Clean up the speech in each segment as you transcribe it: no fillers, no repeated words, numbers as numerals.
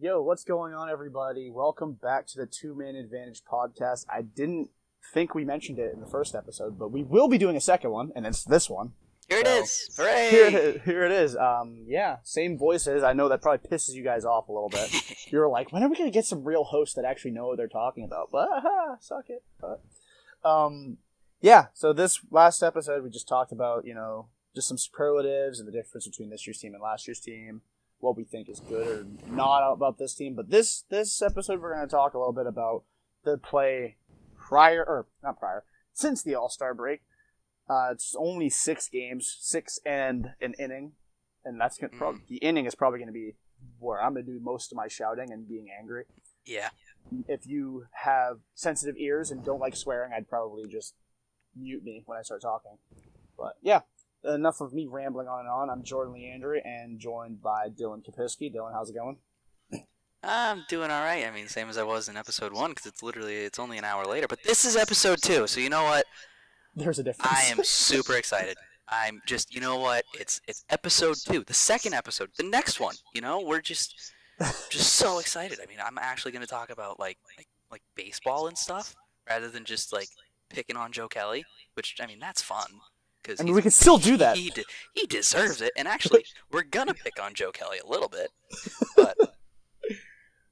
Yo, what's going on, everybody? Welcome back to the Two Man Advantage podcast. I didn't think we mentioned it in the first episode, but we will be doing a second one, and it's this one. Here it is! Hooray! Hooray! Here it is. Yeah, same voices. I know that probably pisses you guys off a little bit. You're like, when are we going to get some real hosts that actually know what they're talking about? But, suck it. But, yeah, so this last episode, we just talked about, just some superlatives and the difference between this year's team and last year's team. What we think is good or not about this team. But this episode, we're going to talk a little bit about the play since the All-Star break. It's only 6 games, 6 and an inning. And that's the inning is probably going to be where I'm going to do most of my shouting and being angry. Yeah. If you have sensitive ears and don't like swearing, I'd probably just mute me when I start talking. But yeah. Enough of me rambling on and on. I'm Jordan Leandry and joined by Dylan Kapiski. Dylan, how's it going? I'm doing all right. I mean, same as I was in episode 1 because it's only an hour later. But this is episode 2, so you know what? There's a difference. I am super excited. I'm just, you know what? It's episode 2, the second episode, the next one. We're just so excited. I mean, I'm actually going to talk about like baseball and stuff rather than just like picking on Joe Kelly, which I mean that's fun. I mean, we can still do that. He deserves it, and actually, we're gonna pick on Joe Kelly a little bit, but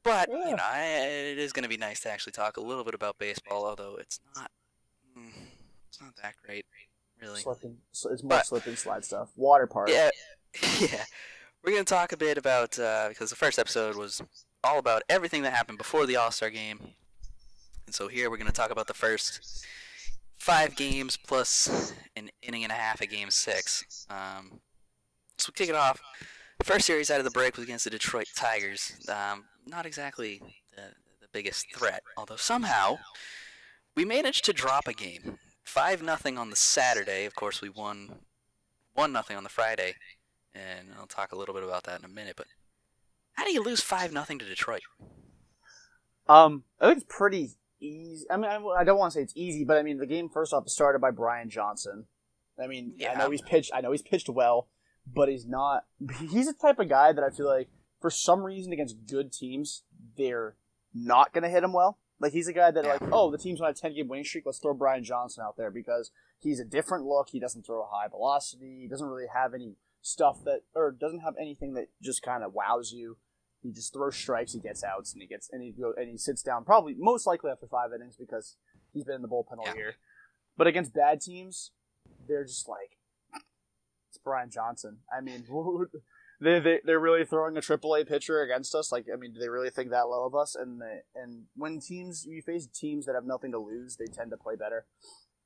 yeah. It is gonna be nice to actually talk a little bit about baseball, although it's not that great, really. It's more slip and slide stuff. Water park. Yeah. We're gonna talk a bit about because the first episode was all about everything that happened before the All-Star game, and so here we're gonna talk about the first 5 games plus an inning and a half at Game 6. So we'll kick it off. First series out of the break was against the Detroit Tigers. Not exactly the biggest threat, although somehow we managed to drop a game. 5-0 on the Saturday. Of course, we won 1-0 on the Friday, and I'll talk a little bit about that in a minute. But how do you lose 5-0 to Detroit? I think it's pretty easy. I mean, I don't want to say it's easy, but I mean, the game first off started by Brian Johnson. I mean, yeah. I know he's pitched well, but he's not. He's the type of guy that I feel like for some reason against good teams they're not going to hit him well. Like he's a guy that the team's on a 10-game winning streak. Let's throw Brian Johnson out there because he's a different look. He doesn't throw a high velocity. He doesn't really have any stuff doesn't have anything that just kind of wows you. He just throws strikes, he gets outs, and he sits down probably most likely after 5 innings because he's been in the bullpen all year. But against bad teams, they're just like, it's Brian Johnson. I mean, they're really throwing a AAA pitcher against us. Like, I mean, do they really think that low of us? And when you face teams that have nothing to lose, they tend to play better.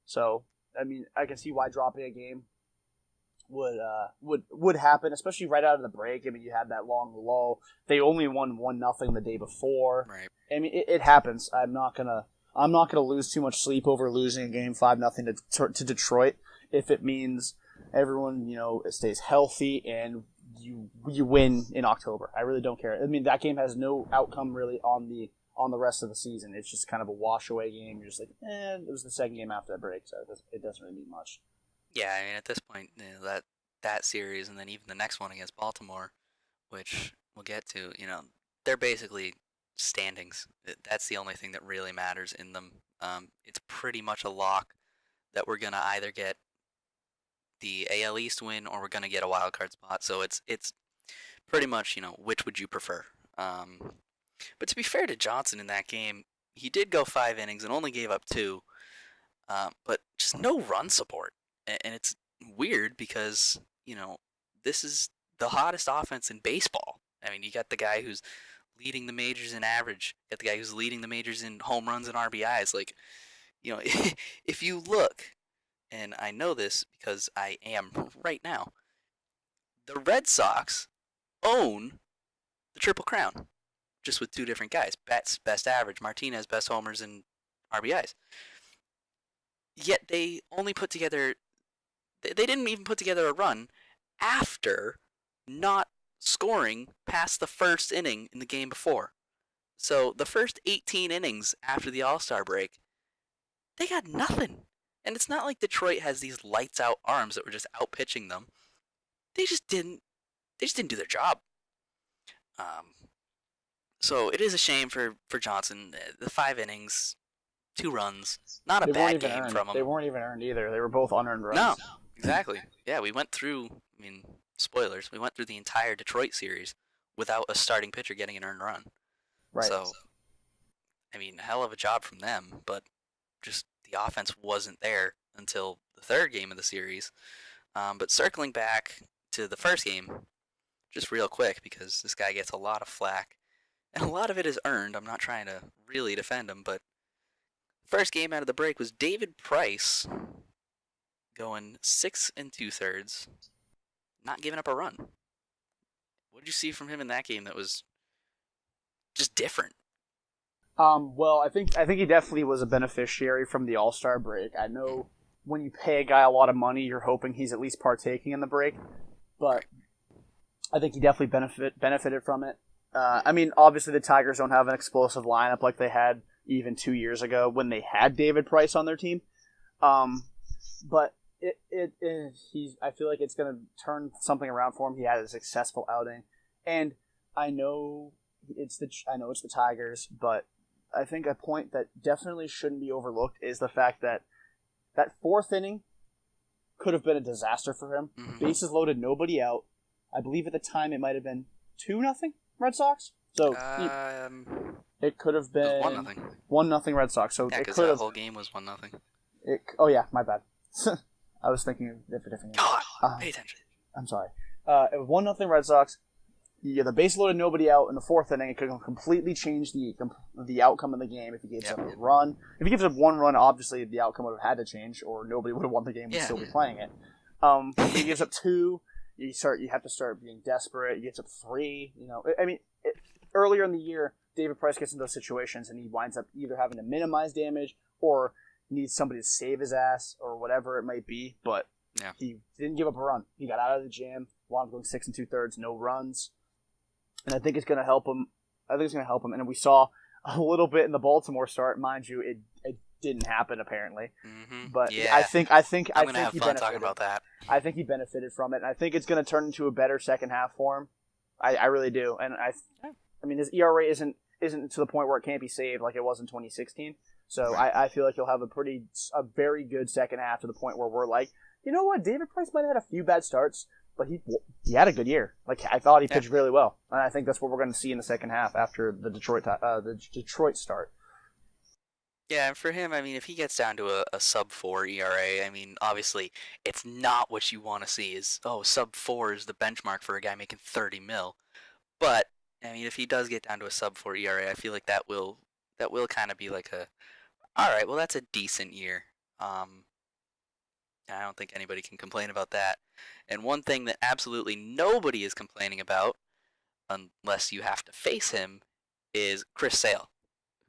So, I mean, I can see why dropping a game would happen, especially right out of the break. I mean, you had that long lull. They only won 1-0 the day before. Right. I mean, it happens. I'm not gonna lose too much sleep over losing a game 5-0 to Detroit if it means everyone stays healthy and you win in October. I really don't care. I mean, that game has no outcome really on the rest of the season. It's just kind of a wash away game. You're just like, it was the second game after that break, so it doesn't really mean much. Yeah, I mean, at this point, that series and then even the next one against Baltimore, which we'll get to, they're basically standings. That's the only thing that really matters in them. It's pretty much a lock that we're going to either get the AL East win or we're going to get a wild card spot. So it's pretty much, which would you prefer? But to be fair to Johnson in that game, he did go 5 innings and only gave up 2, but just no run support. And it's weird because, this is the hottest offense in baseball. I mean, you got the guy who's leading the majors in average. You got the guy who's leading the majors in home runs and RBIs. Like, if you look, and I know this because I am right now, the Red Sox own the Triple Crown, just with 2 different guys. Betts, best average. Martinez, best homers and RBIs. Yet they only put together... They didn't even put together a run after not scoring past the first inning in the game before. So the first 18 innings after the All-Star break, they got nothing. And it's not like Detroit has these lights-out arms that were just out-pitching them. They just didn't do their job. So it is a shame for Johnson. The 5 innings, 2 runs, not a They weren't bad even game earned. from him. They weren't even earned either. They were both unearned runs. No, exactly. Yeah, we went through, I mean, spoilers, we went through the entire Detroit series without a starting pitcher getting an earned run. Right. So, I mean, hell of a job from them, but just the offense wasn't there until the 3rd game of the series. But circling back to the first game, just real quick, because this guy gets a lot of flack, and a lot of it is earned. I'm not trying to really defend him, but first game out of the break was David Price going 6 2/3, not giving up a run. What did you see from him in that game that was just different? Well, I think he definitely was a beneficiary from the All-Star break. I know when you pay a guy a lot of money, you're hoping he's at least partaking in the break, but I think he definitely benefited from it. I mean, obviously the Tigers don't have an explosive lineup like they had even 2 years ago when they had David Price on their team. But I feel like it's going to turn something around for him. He had a successful outing, and I know it's the Tigers, but I think a point that definitely shouldn't be overlooked is the fact that 4th inning could have been a disaster for him. Mm-hmm. Bases loaded, nobody out. I believe at the time it might have been 2-0 Red Sox. So it could have been 1-0 Red Sox. So yeah, it because could the have. whole game was 1-0. Oh yeah, my bad. I was thinking of a different game. God, pay attention. I'm sorry. It was 1-0 Red Sox. The base loaded, nobody out in the 4th inning. It could completely change the outcome of the game if he gives up a run. If he gives up 1 run, obviously the outcome would have had to change, or nobody would have won the game. We'd still be playing it. If he gives up 2, you have to start being desperate. He gets up 3. I mean, earlier in the year, David Price gets into those situations, and he winds up either having to minimize damage or needs somebody to save his ass or whatever it might be. But he didn't give up a run. He got out of the jam, wound up going 6 2/3, no runs. And I think it's going to help him. And we saw a little bit in the Baltimore start. Mind you, it didn't happen apparently. Mm-hmm. But yeah. I think I'm going to have fun talking about that. I think he benefited from it, and I think it's going to turn into a better second half for him. I really do. And I mean, his ERA isn't to the point where it can't be saved like it was in 2016. So I feel like he'll have a very good second half to the point where we're like, you know what, David Price might have had a few bad starts, but he had a good year. Like, I thought he pitched really well, and I think that's what we're going to see in the second half after the Detroit start. Yeah, and for him, I mean, if he gets down to a sub-4 ERA, I mean, obviously, it's not what you want to see. Sub-4 is the benchmark for a guy making $30 million. But I mean, if he does get down to a sub-4 ERA, I feel like that will kind of be like all right, well, that's a decent year. I don't think anybody can complain about that. And one thing that absolutely nobody is complaining about, unless you have to face him, is Chris Sale,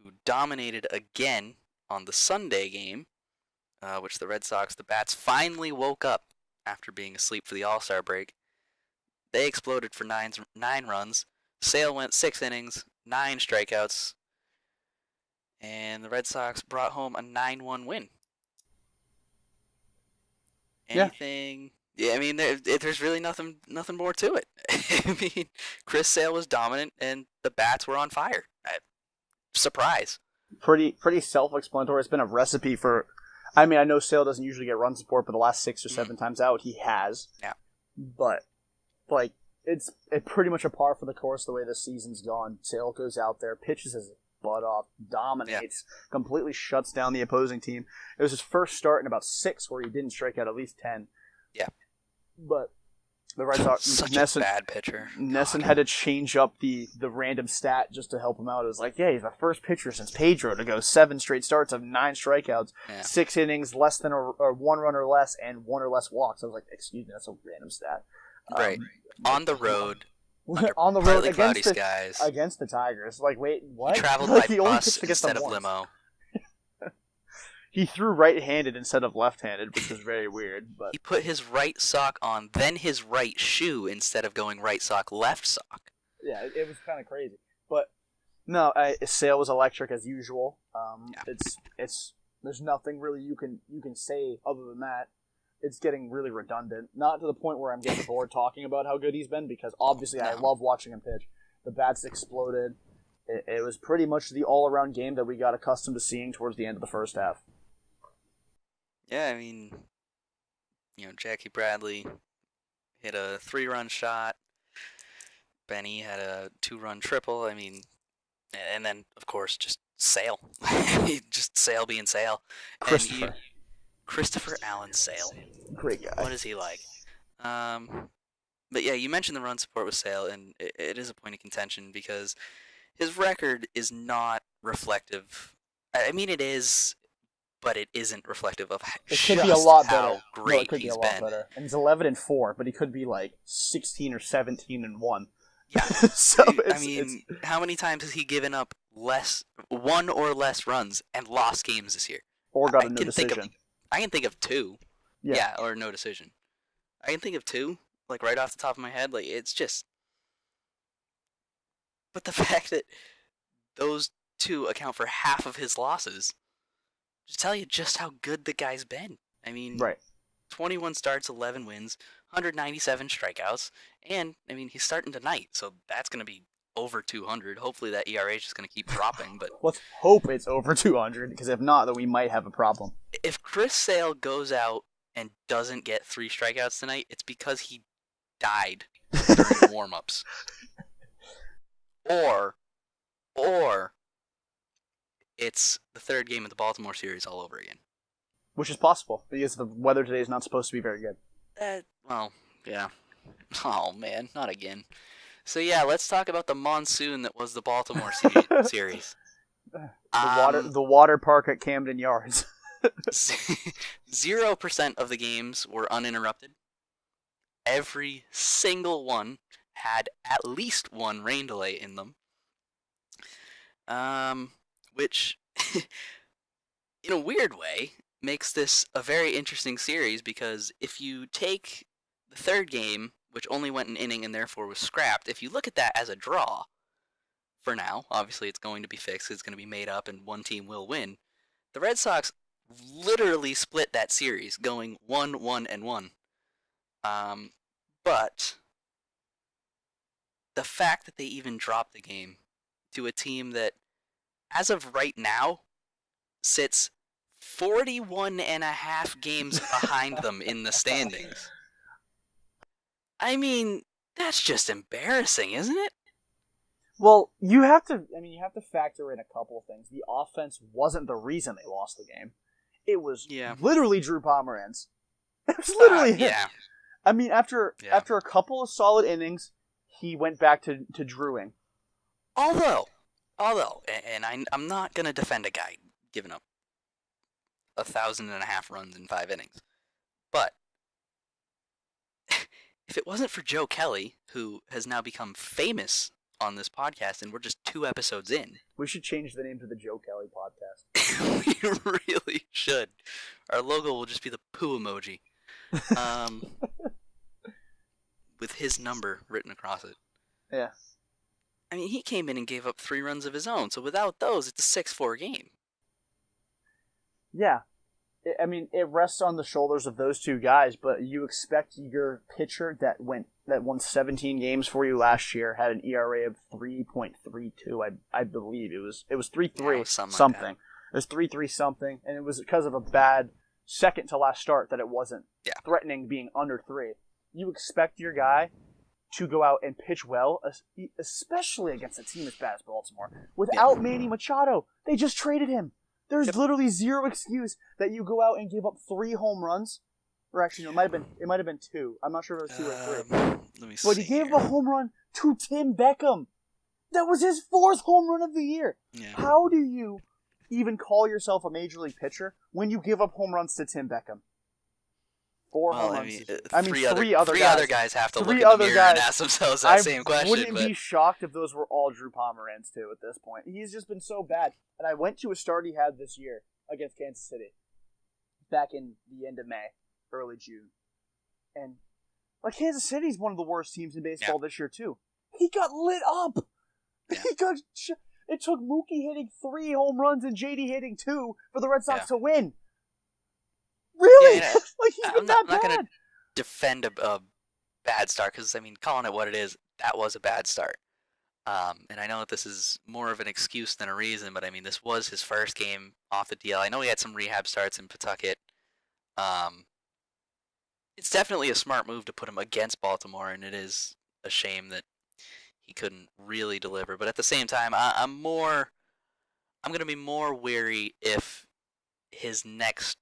who dominated again on the Sunday game, which the Red Sox, the Bats, finally woke up after being asleep for the All-Star break. They exploded for 9 runs. Sale went 6 innings, 9 strikeouts, and the Red Sox brought home a 9-1 win. Anything? Yeah, I mean, there's really nothing more to it. I mean, Chris Sale was dominant, and the Bats were on fire. Surprise. Pretty self-explanatory. It's been a recipe for. I mean, I know Sale doesn't usually get run support, but the last 6 or 7 times out, he has. Yeah. But like, it's pretty much a par for the course the way this season's gone. Sale goes out there, pitches his butt off, dominates, completely shuts down the opposing team. It was his first start in about 6 where he didn't strike out at least 10. Yeah. But the Red Sox, such a bad pitcher. Nesson had to change up the random stat just to help him out. It was like, he's the first pitcher since Pedro to go 7 straight starts of 9 strikeouts, 6 innings, less than or 1 run or less, and 1 or less walks. I was like, excuse me, that's a random stat. Right. On the road. On the road against the Tigers. Like, wait, what? He traveled by bus instead of limo. He threw right-handed instead of left-handed, which was very weird. But he put his right sock on, then his right shoe instead of going right sock, left sock. Yeah, it was kind of crazy. But no, Sale was electric as usual. It's there's nothing really you can say other than that. It's getting really redundant. Not to the point where I'm getting bored talking about how good he's been, because obviously I love watching him pitch. The Bats exploded. It was pretty much the all-around game that we got accustomed to seeing towards the end of the first half. Yeah, I mean, Jackie Bradley hit a 3-run shot. Benny had a 2-run triple. I mean, and then, of course, just Sale. Just Sale being Sale. Christopher Allen Sale. Great guy. What is he like? But yeah, you mentioned the run support with Sale, and it is a point of contention because his record is not reflective. I mean, it is, but it isn't reflective of it could be a lot how better. great it could he's be a lot been. better. And he's 11-4, but he could be like 16 or 17-1. Yeah. So how many times has he given up one or less runs and lost games this year? Or got a no decision? I can think of 2. Yeah, or no decision. I can think of 2, like right off the top of my head. Like it's just, but the fact that those 2 account for half of his losses just tell you just how good the guy's been. I mean, right. 21 starts, 11 wins, 197 strikeouts, and I mean he's starting tonight, so that's going to be over 200. Hopefully that ERA is just going to keep dropping. But let's hope it's over 200, because if not, then we might have a problem. If Chris Sale goes out and doesn't get 3 strikeouts tonight, it's because he died during warm-ups. Or it's the 3rd game of the Baltimore series all over again. Which is possible, because the weather today is not supposed to be very good. Well, yeah. Oh, man, not again. So, yeah, let's talk about the monsoon that was the Baltimore series. The water park at Camden Yards. 0% of the games were uninterrupted. Every single one had at least one rain delay in them. Which, in a weird way, makes this a very interesting series, because if you take the 3rd game, which only went an inning and therefore was scrapped, if you look at that as a draw, for now, obviously it's going to be fixed, it's going to be made up, and one team will win, the Red Sox literally split that series, going 1-1-1. But the fact that they even dropped the game to a team that, as of right now, sits 41.5 games behind them in the standings. I mean, that's just embarrassing, isn't it? Well, you have to factor in a couple of things. The offense wasn't the reason they lost the game. It was literally Drew Pomeranz. It was literally him. Yeah. I mean, after a couple of solid innings, he went back to drewing. Although, and I'm not going to defend a guy giving up 1,500 runs in 5 innings, but if it wasn't for Joe Kelly, who has now become famous on this podcast, and we're just 2 episodes in. We should change the name to the Joe Kelly podcast. We really should. Our logo will just be the poo emoji. With his number written across it. Yeah. I mean, he came in and gave up 3 runs of his own, so without those, it's a 6-4 game. Yeah. I mean, it rests on the shoulders of those 2 guys, but you expect your pitcher that won 17 games for you last year, had an ERA of 3.32, I believe. It was 3.3 something. Like it was 3.3 something, and it was because of a bad second to last start that it wasn't threatening being under 3. You expect your guy to go out and pitch well, especially against a team as bad as Baltimore. Without Manny Machado, they just traded him. There's literally zero excuse that you go out and give up 3 home runs. Or actually, no, it might have been 2. I'm not sure if it was 2 or 3. Let me see. But he gave a home run to Tim Beckham. That was his 4th home run of the year. Yeah. How do you even call yourself a major league pitcher when you give up home runs to Tim Beckham? 4 home runs. Three other guys have to look in the mirror and ask themselves that same question. I wouldn't be shocked if those were all Drew Pomeranz, too, at this point. He's just been so bad. And I went to a start he had this year against Kansas City back in the end of May, early June. And Kansas City's one of the worst teams in baseball this year, too. He got lit up. Yeah. It took Mookie hitting 3 home runs and JD hitting 2 for the Red Sox to win. Really? Yeah, I'm not going to defend a bad start, because, I mean, calling it what it is, that was a bad start. And I know that this is more of an excuse than a reason, but I mean, this was his first game off the DL. I know he had some rehab starts in Pawtucket. It's definitely a smart move to put him against Baltimore, and it is a shame that he couldn't really deliver. But at the same time, I'm going to be more wary if his next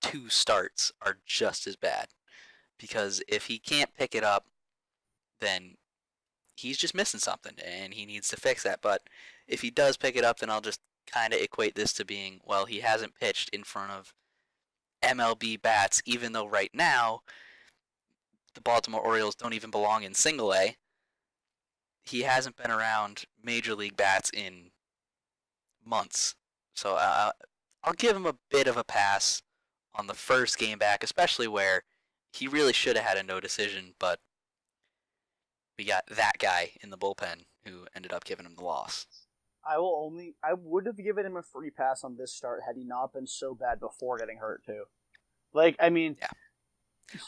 2 starts are just as bad. Because if he can't pick it up, then he's just missing something, and he needs to fix that. But if he does pick it up, then I'll just kind of equate this to being, well, he hasn't pitched in front of MLB bats, even though right now the Baltimore Orioles don't even belong in Single A. He hasn't been around Major League bats in months. So I'll give him a bit of a pass on the first game back, especially where he really should have had a no decision, but we got that guy in the bullpen who ended up giving him the loss. I would have given him a free pass on this start had he not been so bad before getting hurt too. Like, I mean, yeah.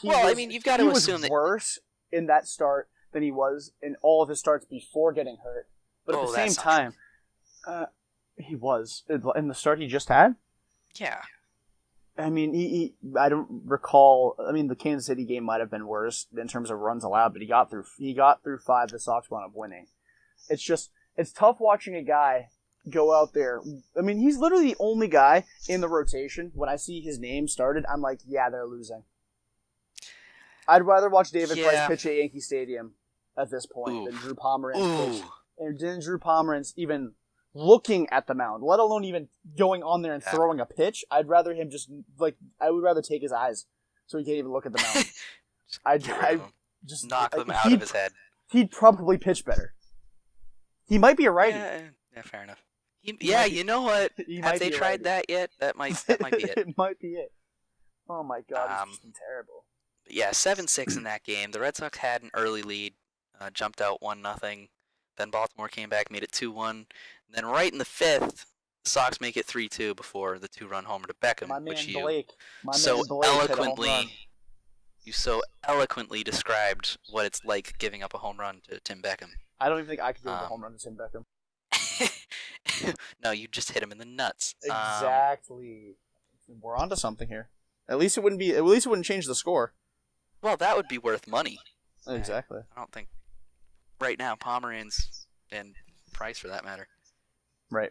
Well, I mean, you've got to assume that he was worse in that start than he was in all of his starts before getting hurt. But at the same time, he was in the start he just had. Yeah. I mean, I don't recall. I mean, the Kansas City game might have been worse in terms of runs allowed, but he got through 5. The Sox wound up winning. It's tough watching a guy go out there. I mean, he's literally the only guy in the rotation. When I see his name started, I'm like, yeah, they're losing. I'd rather watch David Price pitch at Yankee Stadium at this point than Drew Pomeranz pitch. And then Drew Pomeranz even looking at the mound, let alone even going on there and throwing a pitch. I'd rather him I would rather take his eyes so he can't even look at the mound. I'd just knock them out of his head. He'd probably pitch better. He might be a righty. Yeah, fair enough. You know what? Have they tried that yet? That might be it. It might be it. Oh my god, it's just been terrible. Yeah, 7-6 in that game. The Red Sox had an early lead, jumped out 1-0. Then Baltimore came back, made it 2-1. And then right in the 5th, the Sox make it 3-2 before the 2-run homer to Beckham, which you so eloquently described what it's like giving up a home run to Tim Beckham. I don't even think I could give up a home run to Tim Beckham. No, you just hit him in the nuts. Exactly. We're onto something here. At least it wouldn't change the score. Well, that would be worth money. Exactly. I don't think right now Pomeranz and Price, for that matter,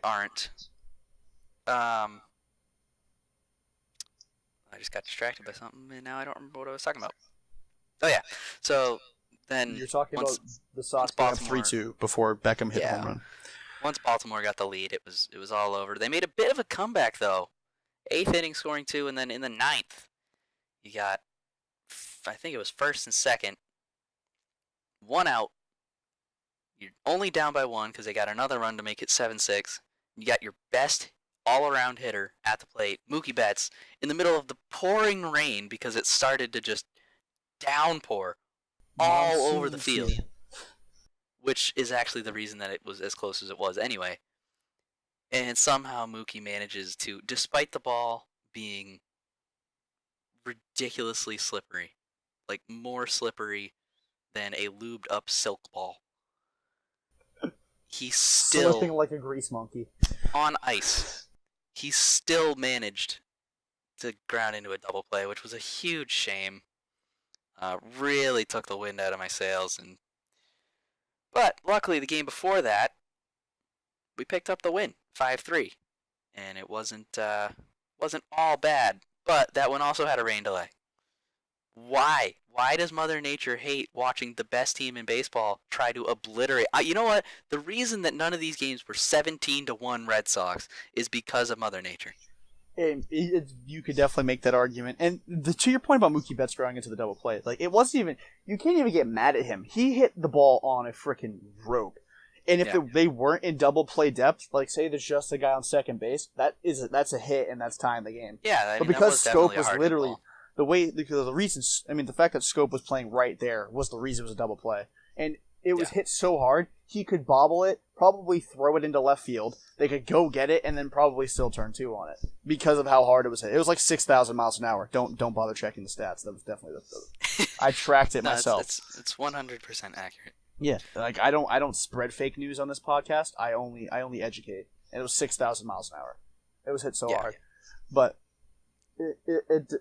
aren't. I just got distracted by something, and now I don't remember what I was talking about. Oh yeah. So then you're talking about the Sox up 3-2 before Beckham hit the home run. Once Baltimore got the lead, it was all over. They made a bit of a comeback though. 8th inning scoring 2, and then in the 9th, you got, I think it was first and second, 1 out. You're only down by 1 because they got another run to make it 7-6. You got your best all-around hitter at the plate, Mookie Betts, in the middle of the pouring rain because it started to just downpour all over the field, which is actually the reason that it was as close as it was anyway. And somehow Mookie manages to, despite the ball being ridiculously slippery, like more slippery than a lubed up silk ball, he's still slipping like a grease monkey on ice. He still managed to ground into a double play, which was a huge shame. Really took the wind out of my sails, but luckily the game before that, we picked up the win, 5-3, and it wasn't all bad. But that one also had a rain delay. Why? Why does Mother Nature hate watching the best team in baseball try to obliterate? You know what? The reason that none of these games were 17-1 Red Sox is because of Mother Nature. You could definitely make that argument. And to your point about Mookie Betts throwing into the double play, like it wasn't even. You can't even get mad at him. He hit the ball on a freaking rope. And if they weren't in double play depth, like say there's just a guy on second base, that's a hit and that's tying the game. Yeah, but because Scope was literally the fact that Scope was playing right there was the reason it was a double play, and it was hit so hard he could bobble it, probably throw it into left field. They could go get it and then probably still turn 2 on it because of how hard it was hit. It was like 6,000 miles an hour. Don't bother checking the stats. That was definitely I tracked it myself. It's 100% accurate. Yeah, like I don't spread fake news on this podcast. I only educate. And it was 6,000 miles an hour. It was hit so hard, but it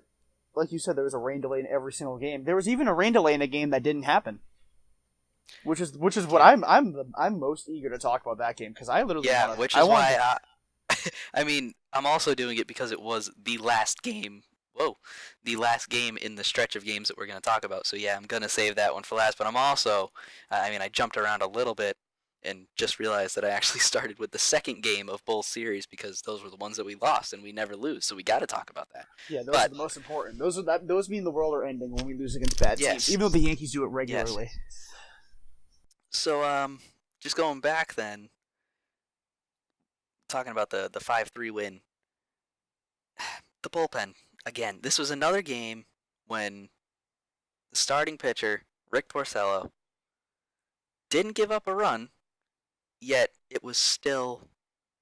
like you said, there was a rain delay in every single game. There was even a rain delay in a game that didn't happen. Which is what I'm most eager to talk about that game because I literally why I mean I'm also doing it because it was the last game. The last game in the stretch of games that we're going to talk about. So yeah, I'm going to save that one for last. But I'm also, I jumped around a little bit and just realized that I actually started with the second game of both series because those were the ones that we lost and we never lose. So we got to talk about that. Yeah, those are the most important. Those mean the world are ending when we lose against bad teams, even though the Yankees do it regularly. Yes. So just going back then, talking about the 5-3 win, the bullpen. Again, this was another game when the starting pitcher, Rick Porcello, didn't give up a run, yet it was still,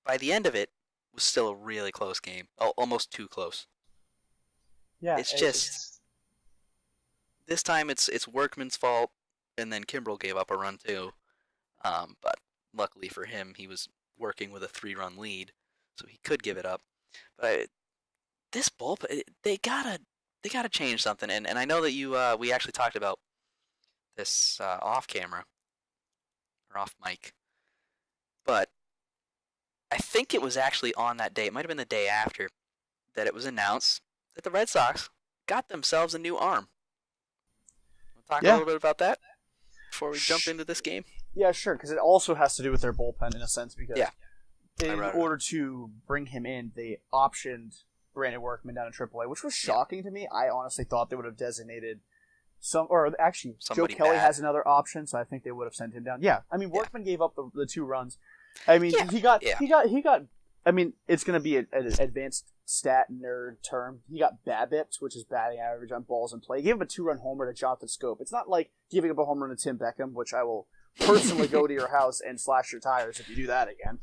by the end of it, was still a really close game. Almost too close. Yeah, it's just this time it's Workman's fault, and then Kimbrel gave up a run too. But luckily for him, he was working with a 3-run lead, so he could give it up. But this bullpen, they gotta change something. And I know that we actually talked about this off camera or off mic, but I think it was actually on that day. It might have been the day after that it was announced that the Red Sox got themselves a new arm. We'll talk a little bit about that before we jump into this game. Yeah, sure, because it also has to do with their bullpen in a sense. Because in order to bring him in, they optioned Brandon Workman down in AAA, which was shocking to me. I honestly thought they would have designated somebody Joe Kelly has another option, so I think they would have sent him down. Yeah, I mean Workman gave up the 2 runs. I mean he got. I mean it's going to be an advanced stat nerd term. He got BABIP, which is batting average on balls in play. He gave him a 2-run homer to Jonathan Scope. It's not like giving up a home run to Tim Beckham, which I will personally go to your house and slash your tires if you do that again.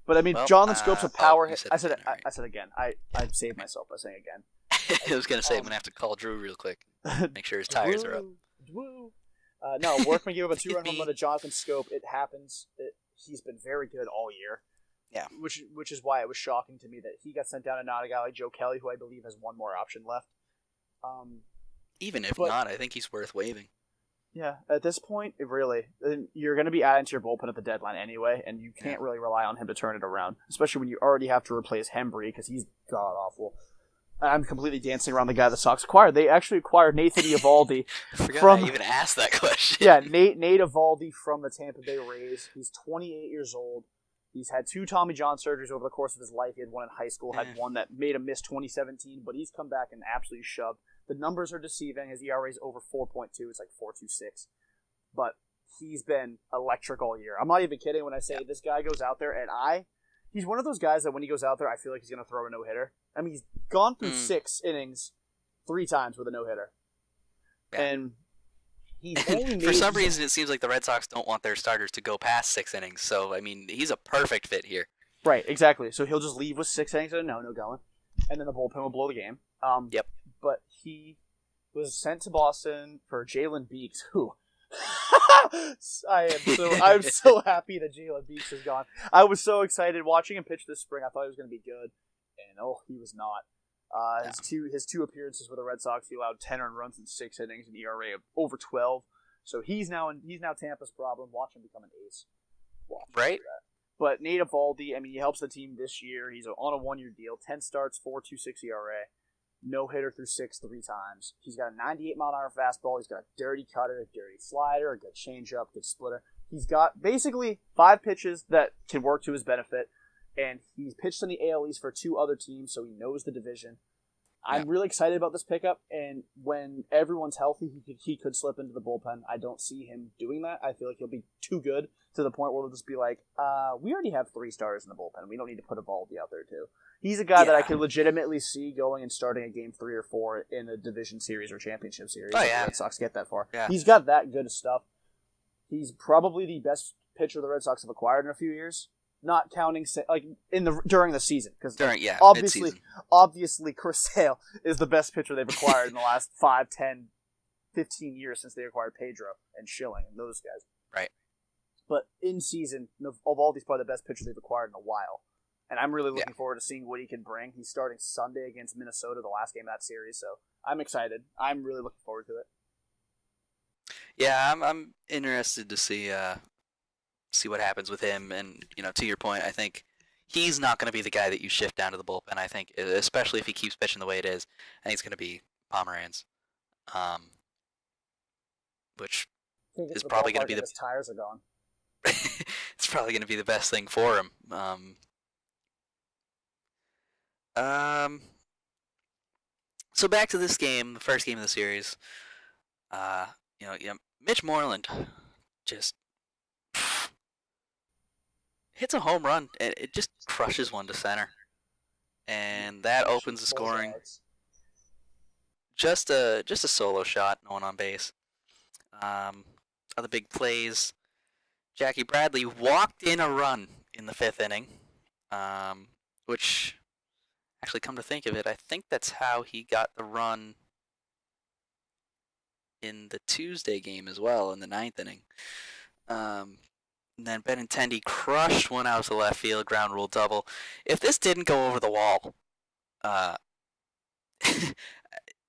But I mean, Jonathan Scope's a power hit. I said again. I saved myself by saying again. I was gonna say I'm gonna have to call Drew real quick. Make sure his tires are up. No, Workman gave up a 2-run home run to Jonathan Scope. It happens. He's been very good all year. Yeah. Which is why it was shocking to me that he got sent down and not a guy like Joe Kelly, who I believe has one more option left. Even if not, I think he's worth waiving. Yeah, at this point, you're going to be adding to your bullpen at the deadline anyway, and you can't really rely on him to turn it around, especially when you already have to replace Hembry because he's god-awful. I'm completely dancing around the guy the Sox acquired. They actually acquired Nathan Eovaldi. I forgot I even asked that question. Yeah, Nate Eovaldi from the Tampa Bay Rays. He's 28 years old. He's had 2 Tommy John surgeries over the course of his life. He had one in high school, had one that made him miss 2017, but he's come back and absolutely shoved. The numbers are deceiving. His ERA is over 4.2. It's like 4.26. But he's been electric all year. I'm not even kidding when I say this guy goes out there, and he's one of those guys that when he goes out there, I feel like he's going to throw a no-hitter. I mean, he's gone through 6 innings 3 times with a no-hitter. Yeah. And he's only for some reason, it seems like the Red Sox don't want their starters to go past 6 innings. So, I mean, he's a perfect fit here. Right, exactly. So he'll just leave with 6 innings and a no going. And then the bullpen will blow the game. Yep. But he was sent to Boston for Jalen Beeks, who I'm so happy that Jalen Beeks is gone. I was so excited watching him pitch this spring. I thought he was going to be good, and he was not. His two appearances with the Red Sox, he allowed 10 earned runs in 6 innings, an ERA of over 12. So he's now Tampa's problem. Watch him become an ace. Right. But Nate Eovaldi, I mean, he helps the team this year. He's on a 1-year deal, 10 starts, 4.26 ERA. No hitter through 6 3 times. He's got a 98-mile-an-hour fastball. He's got a dirty cutter, a dirty slider, a good changeup, good splitter. He's got basically 5 pitches that can work to his benefit, and he's pitched in the AL East for 2 other teams, so he knows the division. I'm really excited about this pickup, and when everyone's healthy, he could slip into the bullpen. I don't see him doing that. I feel like he'll be too good to the point where we'll just be like, we already have 3 stars in the bullpen. We don't need to put Eovaldi out there, too. He's a guy that I could legitimately see going and starting a game 3 or 4 in a division series or championship series. The Red Sox get that far. Yeah. He's got that good stuff. He's probably the best pitcher the Red Sox have acquired in a few years. Not counting during the season, because obviously Chris Sale is the best pitcher they've acquired in the last 5, 10, 15 years since they acquired Pedro and Schilling and those guys. Right. But in season, of all these, probably the best pitcher they've acquired in a while. And I'm really looking forward to seeing what he can bring. He's starting Sunday against Minnesota, the last game of that series, so I'm excited. I'm really looking forward to it. Yeah, I'm interested to see what happens with him. And to your point, I think he's not going to be the guy that you shift down to the bullpen. I think, especially if he keeps pitching the way it is, I think it's going to be Pomeranz, which is probably going to be his tires are gone. it's probably going to be the best thing for him. So back to this game, the first game of the series. Mitch Moreland just hits a home run, and it just crushes one to center, and that opens the scoring. Just a solo shot, no one on base. Other big plays. Jackie Bradley walked in a run in the 5th inning, which, actually, come to think of it, I think that's how he got the run in the Tuesday game as well, in the 9th inning. And then Benintendi crushed one out to left field, ground rule double. If this didn't go over the wall,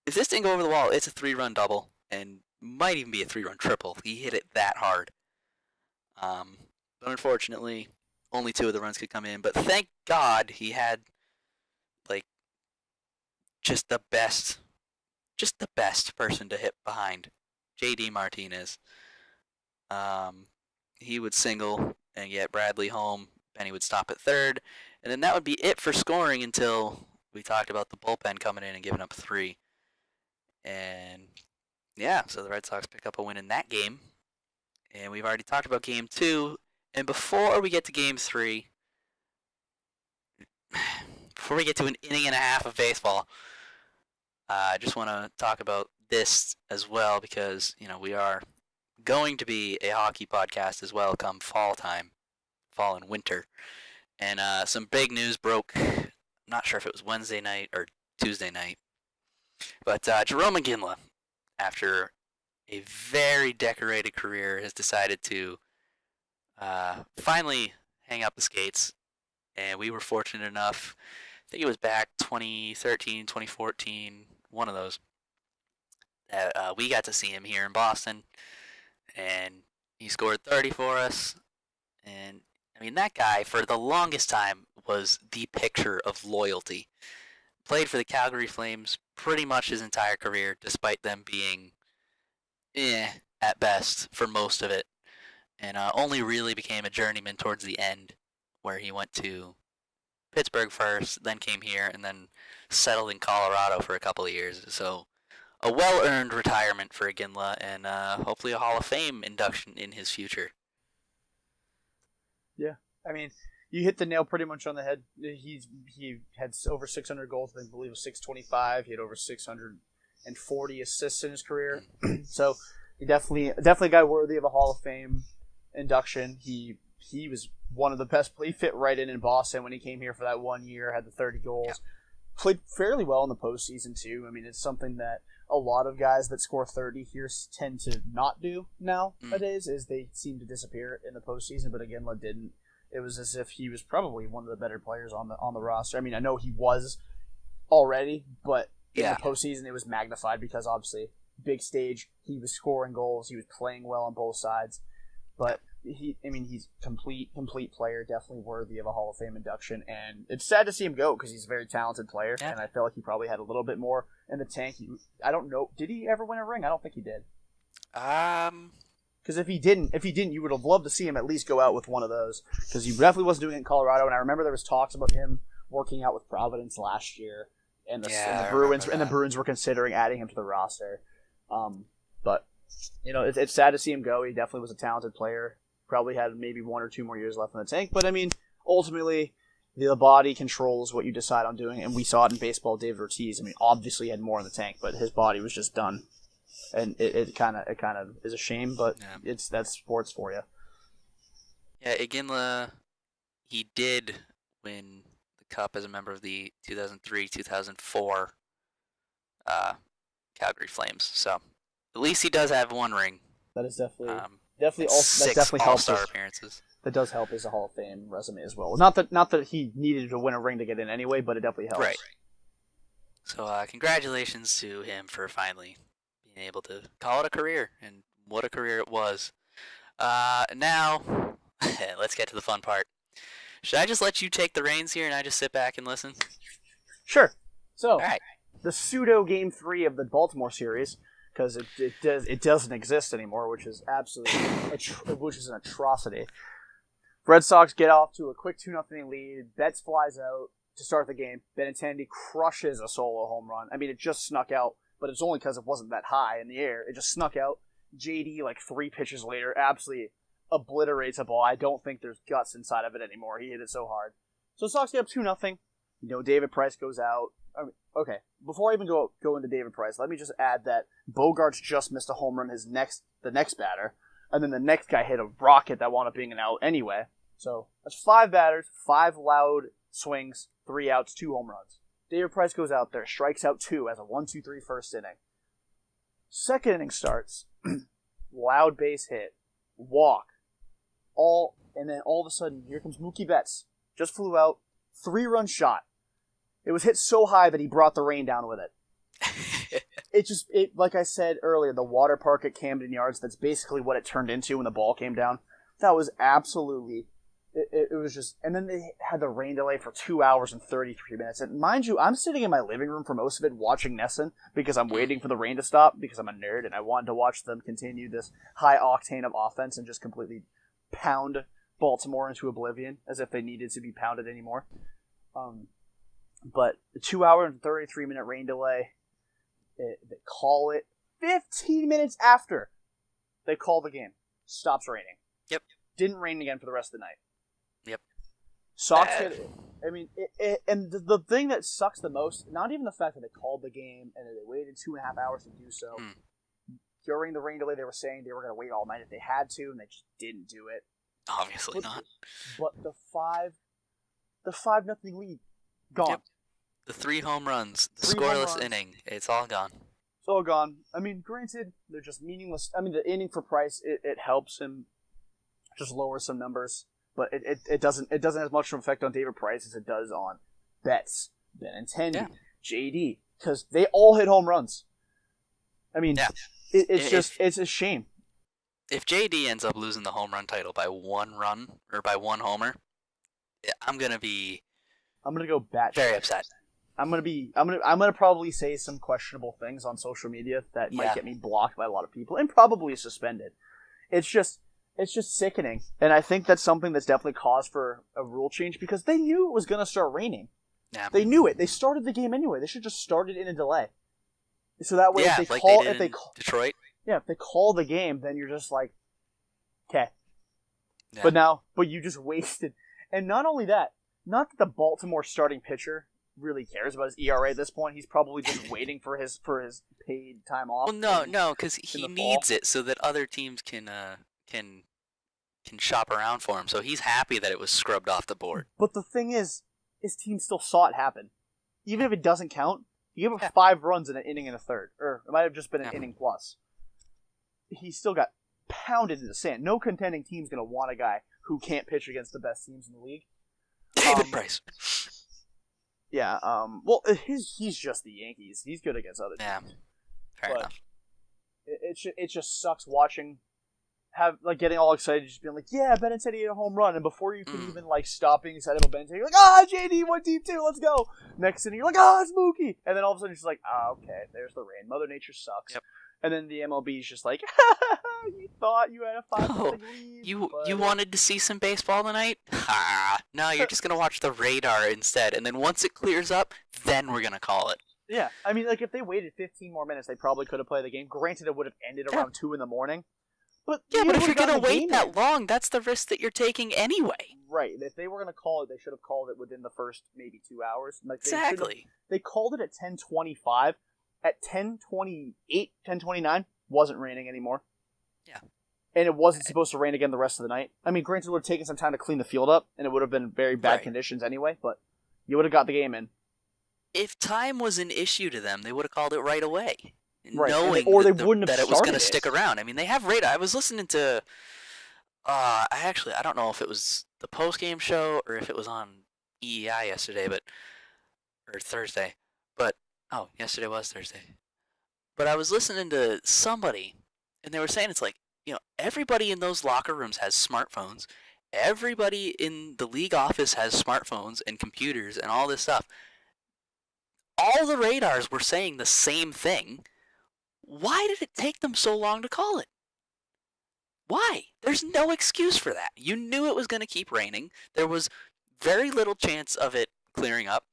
it's a 3-run double, and might even be a 3-run triple. He hit it that hard. But unfortunately, only 2 of the runs could come in. But thank God he had, just the best person to hit behind, J.D. Martinez. He would single and get Bradley home. Benny would stop at third, and then that would be it for scoring until we talked about the bullpen coming in and giving up 3. And yeah, so the Red Sox pick up a win in that game. And we've already talked about Game 2. And before we get to Game 3, before we get to an inning and a half of baseball, I just want to talk about this as well, because we are going to be a hockey podcast as well come fall and winter. And some big news broke. I'm not sure if it was Wednesday night or Tuesday night, but Jarome Iginla, after a very decorated career, has decided to finally hang up the skates. And we were fortunate enough, I think it was back 2013, 2014, one of those, that we got to see him here in Boston. And he scored 30 for us. And that guy, for the longest time, was the picture of loyalty. Played for the Calgary Flames pretty much his entire career, despite them being at best for most of it. And only really became a journeyman towards the end, where he went to Pittsburgh first, then came here, and then settled in Colorado for a couple of years. So a well-earned retirement for Iginla, and hopefully a Hall of Fame induction in his future. Yeah, you hit the nail pretty much on the head. He had over 600 goals. I believe it was 625. He had over 640 assists in his career. So he definitely a guy worthy of a Hall of Fame induction. He was one of the best. He fit right in Boston when he came here for that 1 year. Had the 30 goals. Yeah. Played fairly well in the postseason too. It's something that a lot of guys that score 30 here tend to not do nowadays. Is they seem to disappear in the postseason. But Iginla didn't. It was as if he was probably one of the better players on the roster. I know he was already, but in the postseason it was magnified because obviously big stage. He was scoring goals. He was playing well on both sides. But he's complete player, definitely worthy of a Hall of Fame induction. And it's sad to see him go because he's a very talented player, and I feel like he probably had a little bit more in the tank. I don't know. Did he ever win a ring? I don't think he did. Because if he didn't, you would have loved to see him at least go out with one of those. Because he definitely wasn't doing it in Colorado. And I remember there was talks about him working out with Providence last year, and the Bruins were considering adding him to the roster. But it's sad to see him go. He definitely was a talented player. Probably had maybe 1 or 2 more years left in the tank. But ultimately, the body controls what you decide on doing, and we saw it in baseball. David Ortiz, obviously had more in the tank, but his body was just done. And it kind of is a shame, but that's sports for you. Yeah, Iginla, he did win the Cup as a member of the 2003-2004 Calgary Flames. So at least he does have one ring. That is definitely definitely also that definitely helps. All-star appearances. That does help his Hall of Fame resume as well. Not that he needed to win a ring to get in anyway, but it definitely helps. Right. So congratulations to him for finally being able to call it a career, and what a career it was. Now, let's get to the fun part. Should I just let you take the reins here and I just sit back and listen? Sure. So, all right. The pseudo Game 3 of the Baltimore series, because it doesn't exist anymore, which is absolutely which is an atrocity. Red Sox get off to a quick 2-0 lead. Betts flies out to start the game. Benintendi crushes a solo home run. I mean, it just snuck out, but it's only because it wasn't that high in the air. It just snuck out. JD, like 3 pitches later, absolutely obliterates a ball. I don't think there's guts inside of it anymore. He hit it so hard. So Sox get up 2-0. David Price goes out. I mean, okay, before I even go into David Price, let me just add that Bogarts just missed a home run the next batter, and then the next guy hit a rocket that wound up being an out anyway. So that's 5 batters, 5 loud swings, 3 outs, 2 home runs. David Price goes out there, strikes out 2 as a 1-2-3 first inning. Second inning starts, loud base hit, walk, and then all of a sudden, here comes Mookie Betts. Just flew out, 3-run shot. It was hit so high that he brought the rain down with it. It like I said earlier, the water park at Camden Yards, that's basically what it turned into when the ball came down. That was absolutely... It was just... And then they had the rain delay for 2 hours and 33 minutes. And mind you, I'm sitting in my living room for most of it watching NESN because I'm waiting for the rain to stop because I'm a nerd and I wanted to watch them continue this high octane of offense and just completely pound Baltimore into oblivion as if they needed to be pounded anymore. But the 2 hour and 33 minute rain delay, they call it 15 minutes after they call the game. Stops raining. Yep. Didn't rain again for the rest of the night. Yep. Sox get. I mean, and the thing that sucks the most, not even the fact that they called the game and they waited 2.5 hours to do so. During the rain delay, they were saying they were going to wait all night if they had to, and they just didn't do it. Obviously not. But the 5-0 lead, gone. Yep. The 3 home runs, the scoreless inning, it's all gone. It's all gone. I mean, granted, they're just meaningless. I mean, the inning for Price, it helps him just lower some numbers, but it doesn't have much of an effect on David Price as it does on Betts, Benintendi, JD, because they all hit home runs. I mean, it's a shame. If JD ends up losing the home run title by 1 run or by 1 homer, I'm gonna go bat very upset. I'm gonna probably say some questionable things on social media that might get me blocked by a lot of people and probably suspended. It's just sickening, and I think that's something that's definitely cause for a rule change because they knew it was gonna start raining. Yeah. They knew it. They started the game anyway. They should just started in a delay, so that way if they call Detroit. Yeah, if they call the game, then you're just like, okay. Yeah. But you just wasted, and not only that, not that the Baltimore starting pitcher really cares about his ERA at this point. He's probably just waiting for his paid time off. Well, no, because he needs it so that other teams can shop around for him. So he's happy that it was scrubbed off the board. But the thing is, his team still saw it happen. Even if it doesn't count, he gave up 5 runs in an inning and a third, or it might have just been an inning plus. He still got pounded in the sand. No contending team's going to want a guy who can't pitch against the best teams in the league. David Price. Yeah, well, he's just the Yankees. He's good against other teams. Yeah, fair enough. It just sucks watching, getting all excited, just being like, yeah, Benintendi hit a home run, and before you can even, stop being excited about Benintendi, you're like, JD, one team too, let's go! Next inning, you're like, it's Mookie! And then all of a sudden, you're just like, okay, there's the rain. Mother Nature sucks. Yep. And then the MLB is just like, you thought you had a 5-0 lead. You wanted to see some baseball tonight? No, you're just going to watch the radar instead. And then once it clears up, then we're going to call it. Yeah, I mean, if they waited 15 more minutes, they probably could have played the game. Granted, it would have ended around 2 in the morning. But if you're going to wait that long, that's the risk that you're taking anyway. Right. If they were going to call it, they should have called it within the first maybe 2 hours. Exactly. They called it at 10:25. At 10:28, 10:29, wasn't raining anymore. Yeah. And it wasn't supposed to rain again the rest of the night. I mean, granted, it would have taken some time to clean the field up, and it would have been very bad conditions anyway, but you would have got the game in. If time was an issue to them, they would have called it right away. Right. knowing or they wouldn't have that it was going to started stick around. I mean, they have radar. I was listening to, I don't know if it was the post game show or if it was on EEI yesterday, or Thursday, but yesterday was Thursday. But I was listening to somebody, and they were saying it's like, everybody in those locker rooms has smartphones. Everybody in the league office has smartphones and computers and all this stuff. All the radars were saying the same thing. Why did it take them so long to call it? Why? There's no excuse for that. You knew it was going to keep raining. There was very little chance of it clearing up.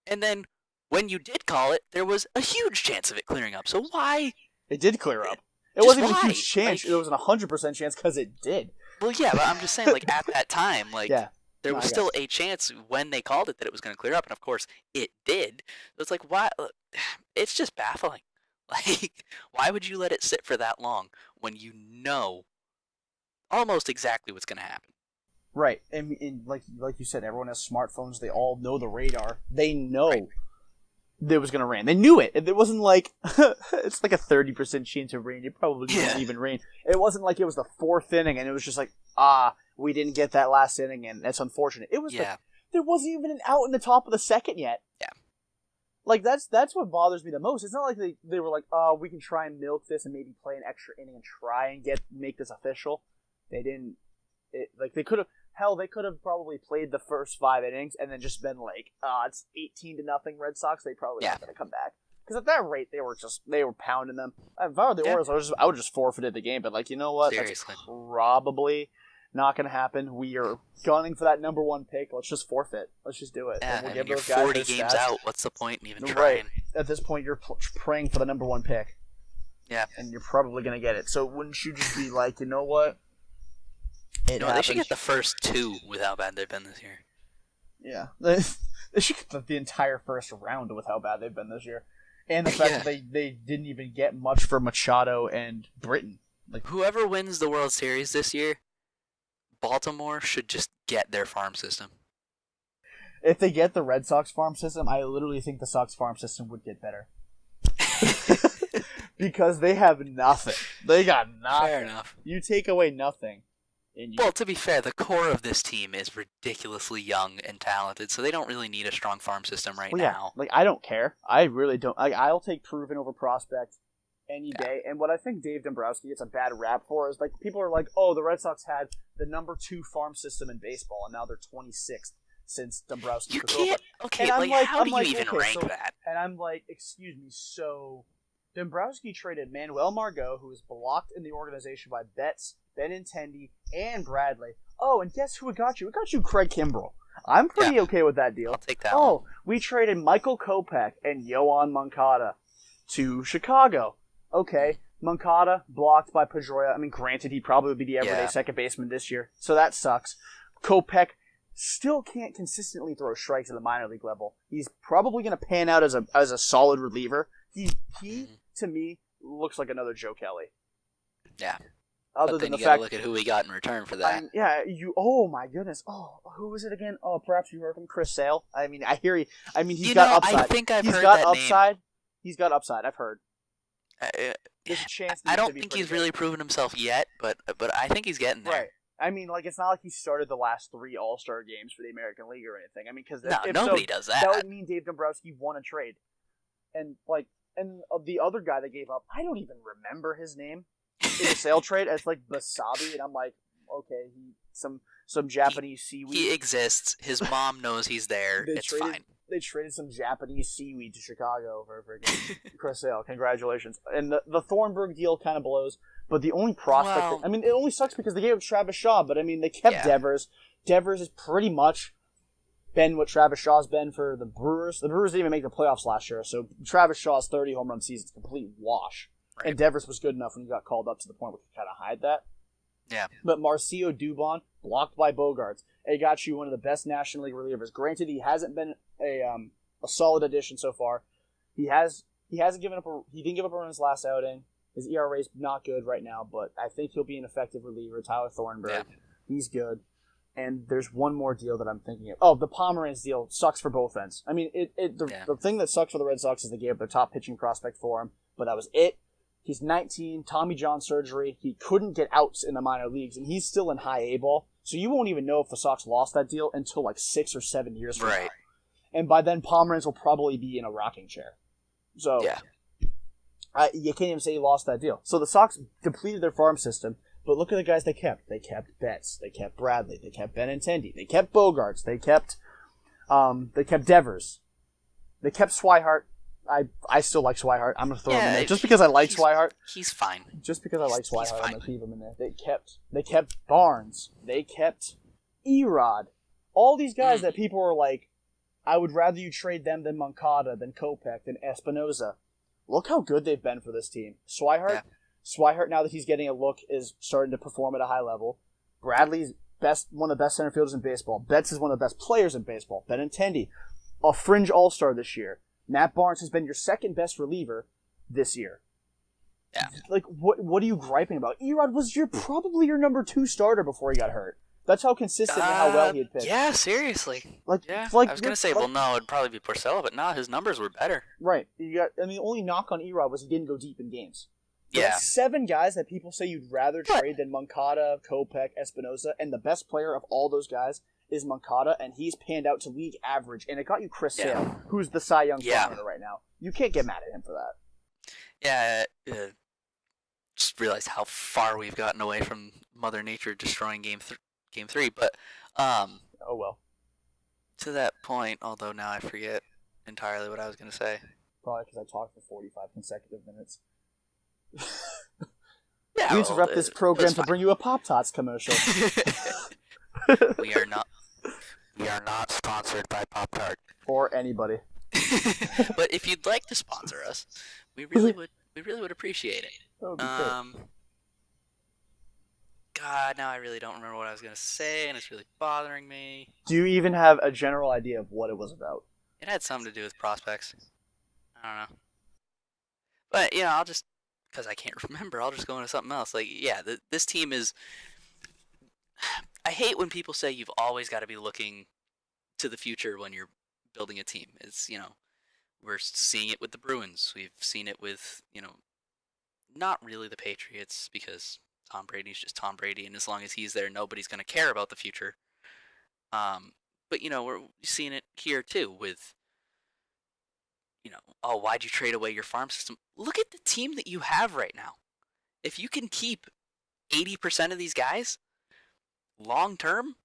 And then when you did call it, there was a huge chance of it clearing up. So why? It did clear up. It wasn't even a why? huge chance. It was an 100% chance because it did. Well, yeah, but I'm just saying, like, at that time, like, there was I still a chance when they called it that it was going to clear up. And, of course, it did. So it's like, why? It's just baffling. Like, why would you let it sit for that long when you know almost exactly what's going to happen? Right. And like you said, everyone has smartphones. They all know the radar. They know that it was going to rain. They knew it. It wasn't like, it's like a 30% chance of rain. It probably won't even rain. It wasn't like it was the fourth inning and it was just like, we didn't get that last inning and that's unfortunate. It was like, there wasn't even an out in the top of the second yet. Yeah. Like, that's what bothers me the most. It's not like they were like, we can try and milk this and maybe play an extra inning and try and make this official. They didn't. They could have. Hell, they could have probably played the first 5 innings and then just been like, it's 18-0 Red Sox. They probably not going to come back. Because at that rate, they were pounding them. If I were the Orioles, I would just forfeited the game. But, like, you know what? Seriously. That's probably not going to happen. We are gunning for that number 1 pick. Let's just forfeit. Let's just do it. Yeah, and we'll give you're those guys 40 games out. What's the point in even trying? Right. At this point, you're praying for the number 1 pick. Yeah. And you're probably going to get it. So wouldn't you just be like, you know what? They should get the first 2 with how bad they've been this year. Yeah. They should get the entire first round with how bad they've been this year. And the fact that they didn't even get much for Machado and Britton. Like, whoever wins the World Series this year, Baltimore should just get their farm system. If they get the Red Sox farm system, I literally think the Sox farm system would get better. Because they have nothing. They got nothing. Fair enough. You take away nothing. Well, to be fair, the core of this team is ridiculously young and talented, so they don't really need a strong farm system now. Like, I don't care. I really don't. Like, I'll take proven over prospect any day. And what I think Dave Dombrowski gets a bad rap for is, like, people are like, oh, the Red Sox had the number 2 farm system in baseball, and now they're 26th since Dombrowski took over. Okay, like, how do you even rank that? And I'm like, excuse me, so Dombrowski traded Manuel Margot, who was blocked in the organization by Betts, Benintendi, and Bradley. Oh, and guess who it got you? It got you Craig Kimbrell. I'm pretty okay with that deal. I'll take that one. Oh, we traded Michael Kopech and Yoan Moncada to Chicago. Okay, Moncada blocked by Pedroia. I mean, granted, he probably would be the everyday second baseman this year, so that sucks. Kopech still can't consistently throw strikes at the minor league level. He's probably going to pan out as a solid reliever. He to me, looks like another Joe Kelly. Yeah. Other but than then the you gotta fact, look at who we got in return for that. Oh my goodness. Oh, who was it again? Oh, perhaps you heard him, Chris Sale. I mean, I hear he. I mean, he's got upside. I think I've heard got that upside. name. He's got upside. I've heard. There's a chance. I don't think he's really proven himself yet, but I think he's getting there. Right. I mean, like, it's not like he started the last 3 All-Star games for the American League or anything. I mean, because nobody does that. That would mean Dave Dombrowski won a trade, and the other guy that gave up, I don't even remember his name. In a sale trade, it's like Basabi, and I'm like, okay, some Japanese seaweed. He exists. His mom knows he's there. It's fine. They traded some Japanese seaweed to Chicago for Chris Sale. Congratulations. And the Thornburg deal kind of blows, but the only prospect... I mean, it only sucks because they gave up Travis Shaw, but I mean, they kept Devers. Devers has pretty much been what Travis Shaw's been for the Brewers. The Brewers didn't even make the playoffs last year, so Travis Shaw's 30 home run season is a complete wash. Right. And Devers was good enough when he got called up to the point where he kind of hide that. Yeah. But Marcio Dubon, blocked by Bogarts, it got you one of the best National League relievers. Granted, he hasn't been a solid addition so far. He hasn't given up. He didn't give up a run in his last outing. His ERA is not good right now, but I think he'll be an effective reliever. Tyler Thornburg, he's good. And there's one more deal that I'm thinking of. Oh, the Pomeranz deal sucks for both ends. I mean, the thing that sucks for the Red Sox is they gave up their top pitching prospect for him. but that was it. He's 19, Tommy John surgery. He couldn't get outs in the minor leagues, and he's still in high A ball. So you won't even know if the Sox lost that deal until like 6 or 7 years from now. And by then, Pomeranz will probably be in a rocking chair. So you can't even say he lost that deal. So the Sox depleted their farm system, but look at the guys they kept. They kept Betts. They kept Bradley. They kept Benintendi. They kept Bogarts. They kept Devers. They kept Swihart. I still like Swihart. I'm gonna throw him in there just because I like Swihart. He's fine. Just because I like Swihart, I'm gonna keep him in there. They kept Barnes. They kept Erod. All these guys that people were like, I would rather you trade them than Moncada, than Kopech, than Espinoza. Look how good they've been for this team. Swihart, now that he's getting a look, is starting to perform at a high level. Bradley's one of the best center fielders in baseball. Betts is one of the best players in baseball. Benintendi, a fringe all-star this year. Matt Barnes has been your second best reliever this year. Yeah. Like, what are you griping about? Erod was probably your number 2 starter before he got hurt. That's how consistent and how well he had pitched. Yeah, seriously. I was going to say, no, it'd probably be Porcello, but no, his numbers were better. Right. The only knock on Erod was he didn't go deep in games. There's 7 guys that people say you'd rather trade than Moncada, Kopech, Espinoza, and the best player of all those guys is Moncada, and he's panned out to league average, and it got you Chris Sale, who's the Cy Young front-runner right now. You can't get mad at him for that. Yeah, just realized how far we've gotten away from Mother Nature destroying Game 3, but oh well. To that point, although now I forget entirely what I was going to say. Probably because I talked for 45 consecutive minutes. Yeah, we interrupt this program to bring you a Pop-Tarts commercial. We are not sponsored by Pop-Tart. Or anybody. But if you'd like to sponsor us, we really would appreciate it. That would be great. God, now I really don't remember what I was going to say, and it's really bothering me. Do you even have a general idea of what it was about? It had something to do with prospects. I don't know. But, I'll just, because I can't remember, I'll just go into something else. Like, this team is... I hate when people say you've always got to be looking to the future when you're building a team. It's, we're seeing it with the Bruins. We've seen it with, not really the Patriots, because Tom Brady's just Tom Brady, and as long as he's there, nobody's going to care about the future. But, we're seeing it here, too, with, why'd you trade away your farm system? Look at the team that you have right now. If you can keep 80% of these guys long term,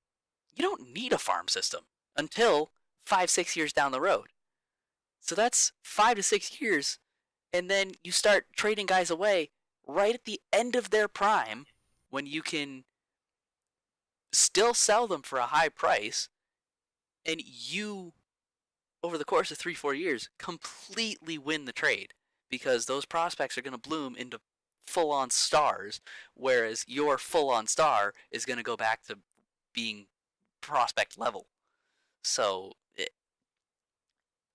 you don't need a farm system until 5-6 years down the road. So that's 5 to 6 years, and then you start trading guys away right at the end of their prime when you can still sell them for a high price, and you, over the course of 3-4 years, completely win the trade because those prospects are going to bloom into full-on stars, whereas your full-on star is going to go back to being prospect level. So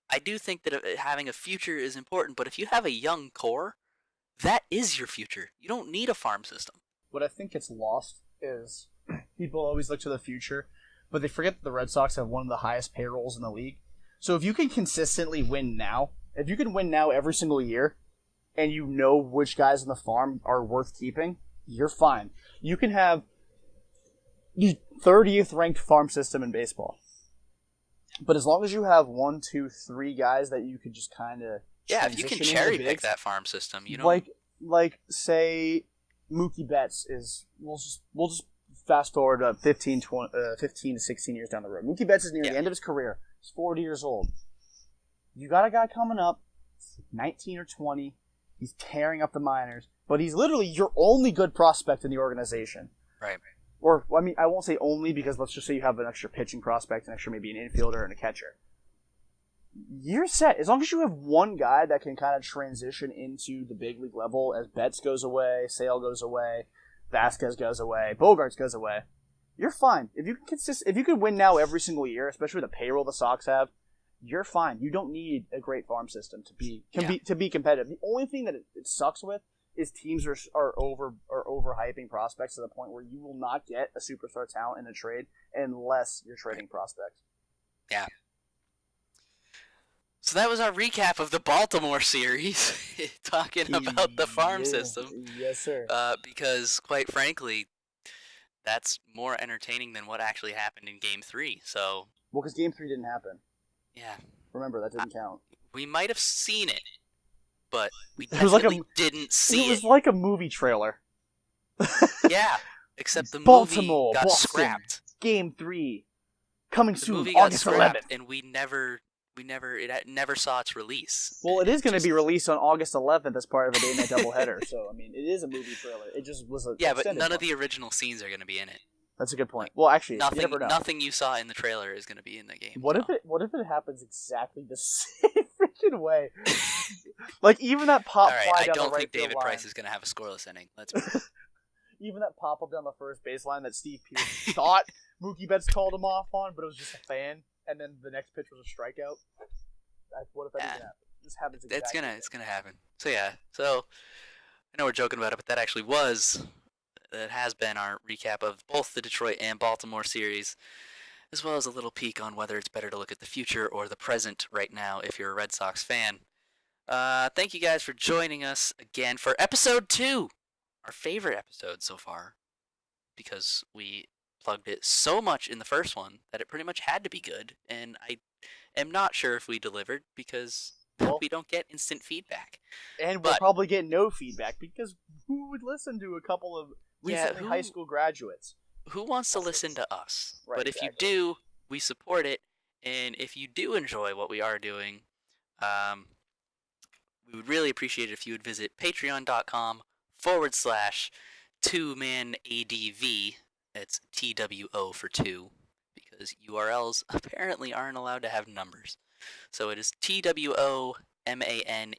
I do think that having a future is important, but if you have a young core, that is your future. You don't need a farm system. What I think gets lost is people always look to the future, but they forget that the Red Sox have one of the highest payrolls in the league. So if you can consistently win now, if you can win now every single year, and you know which guys in the farm are worth keeping, you're fine. You can have the 30th ranked farm system in baseball. But as long as you have 1, 2, 3 guys that you could just kind of if you can cherry pick that farm system, like say Mookie Betts is we'll just fast forward 15 to 16 years down the road. Mookie Betts is near the end of his career. He's 40 years old. You got a guy coming up, 19 or 20. He's tearing up the minors, but he's literally your only good prospect in the organization. Right. Or, I won't say only, because let's just say you have an extra pitching prospect, an extra maybe an infielder and a catcher. You're set. As long as you have one guy that can kind of transition into the big league level as Betts goes away, Sale goes away, Vasquez goes away, Bogarts goes away, you're fine. If you can win now every single year, especially with the payroll the Sox have, you're fine. You don't need a great farm system to be competitive. The only thing that it sucks with is teams are overhyping prospects to the point where you will not get a superstar talent in a trade unless you're trading prospects. Yeah. So that was our recap of the Baltimore series, talking about the farm system. Yes, sir. Because, quite frankly, that's more entertaining than what actually happened in Game 3. So. Well, because Game 3 didn't happen. Yeah. Remember, that didn't count. We might have seen it, but we definitely didn't see it. It was like a movie trailer. Yeah, except the Baltimore, movie got Boston, scrapped. Game 3, coming soon, movie August got 11th. And it never saw its release. Well, it is going to be released on August 11th as part of a day-night doubleheader. So, I mean, it is a movie trailer. It just was a but none of the original scenes are going to be in it. That's a good point. Well, actually, you never know. Nothing you saw in the trailer is going to be in the game. What if it happens exactly the same freaking way? Like even that pop fly down the right field line. I don't think David Price is going to have a scoreless inning. Even that pop up down the first baseline that Steve Pearce thought Mookie Betts called him off on, but it was just a fan, and then the next pitch was a strikeout. What if that doesn't happen? This happens exactly. It's gonna happen. So yeah. So I know we're joking about it, but that actually was. That has been our recap of both the Detroit and Baltimore series, as well as a little peek on whether it's better to look at the future or the present right now if you're a Red Sox fan. Thank you guys for joining us again for episode 2, our favorite episode so far, because we plugged it so much in the first one that it pretty much had to be good, and I am not sure if we delivered because we don't get instant feedback. And we'll probably get no feedback because who would listen to a couple of recently high school graduates? Who wants to listen to us? Right, but if you do, we support it. And if you do enjoy what we are doing, we would really appreciate it if you would visit patreon.com/2manadv. It's TWO for 2, because URLs apparently aren't allowed to have numbers. So it is TWOMANADV, and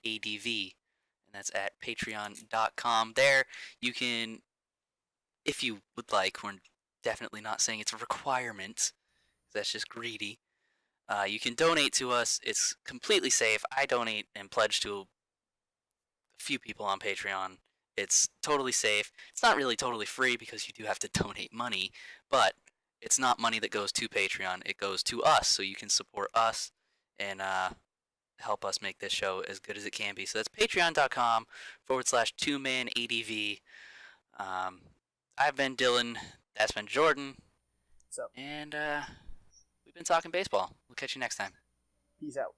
that's at patreon.com. There you can, if you would like, we're definitely not saying it's a requirement, that's just greedy. You can donate to us. It's completely safe. I donate and pledge to a few people on Patreon. It's totally safe. It's not really totally free because you do have to donate money, but it's not money that goes to Patreon. It goes to us, so you can support us and help us make this show as good as it can be. So that's patreon.com/2manadv. I've been Dylan. That's been Jordan. What's up? And we've been talking baseball. We'll catch you next time. Peace out.